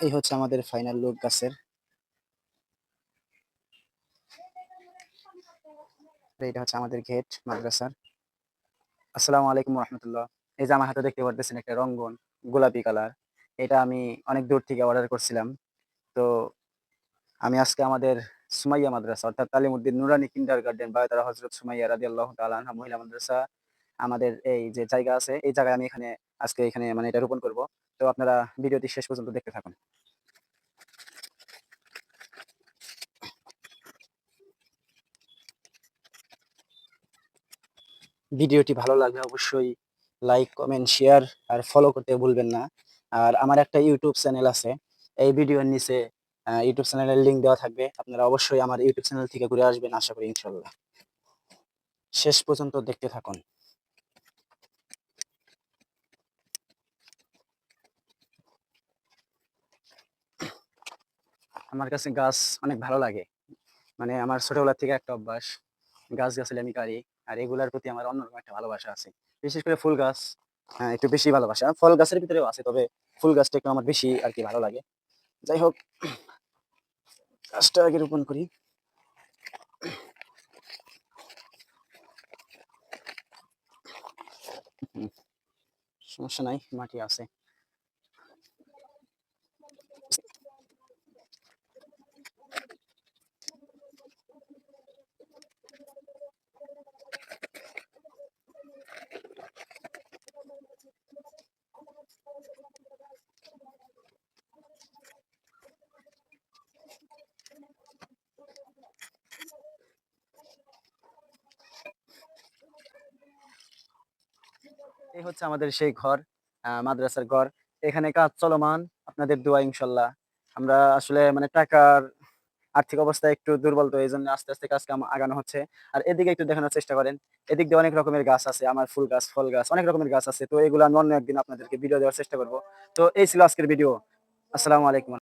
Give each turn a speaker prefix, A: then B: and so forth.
A: এই হচ্ছে আমাদের ফাইনাল লুক গাছের। এটা হচ্ছে আমাদের গেট মাদ্রাসার। আসসালামু আলাইকুম রহমতুল্লাহ। এই যে আমার হাতে দেখতে পারতেছেন একটা রঙ্গন গোলাপি কালার। এটা আমি অনেক দূর থেকে অর্ডার করছিলাম। তো আমি আজকে আমাদের সুমাইয়া মাদ্রাসা অর্থাৎ তালিমউদ্দিন নুরানী কিন্ডার গার্ডেন বায়তারা হযরত সুমাইয়া রাদিয়াল্লাহু তাআলা আনহা মহিলা মাদ্রাসা আমাদের এই যে জায়গা আছে, এই জায়গায় আমি আজকে এখানে মানে এটা রোপণ করব। তো আপনারা ভিডিওটি শেষ পর্যন্ত দেখতে থাকুন। ভিডিওটি ভালো লাগলে অবশ্যই লাইক, কমেন্ট, শেয়ার আর ফলো করতে ভুলবেন না। আর আমার একটা ইউটিউব চ্যানেল আছে। এই ভিডিওর নিচে ইউটিউব চ্যানেলের লিংক দেওয়া থাকবে। আপনারা অবশ্যই আমার ইউটিউব চ্যানেল থেকে ঘুরে আসবেন আশা করি ইনশাআল্লাহ। শেষ পর্যন্ত দেখতে থাকুন। আমার কাছে গাছ অনেক ভালো লাগে। মানে আমার ছোটবেলা থেকে একটা অভ্যাস। গাছ-গাছালি আমি গাড়ি। আর এগুলার প্রতি আমার অন্যরকম একটা ভালোবাসা আছে। বিশেষ করে ফুল গাছ একটু বেশি ভালোবাসা। ফল গাছের ভিতরেও আছে, তবে ফুল গাছটা একটু আমার বেশি আরকি ভালো লাগে। যাই হোক, গাছটা আগে রোপণ করি। হুম, সমস্যা নাই, মাটি আছে। এই হচ্ছে আমাদের সেই ঘর, মাদ্রাসার ঘর। এখানে কাজ চলমান। আপনাদের দোয়া ইনশাল্লাহ। আমরা আসলে মানে টাকার আর্থিক অবস্থা একটু দুর্বল, তো এইজন্য আস্তে, আস্তে কাজ কাম আগানো হচ্ছে। আর এদিকে একটু দেখানোর চেষ্টা করেন। এদিক দিয়ে অনেক রকমের গাছ আছে। আমার ফুল গাছ, ফল গাছ, অনেক রকমের গাছ আছে। তো এগুলো আমি অন্য একদিন আপনাদেরকে ভিডিও দেওয়ার চেষ্টা করব। তো এই ছিল আজকের ভিডিও। আসসালামু আলাইকুম।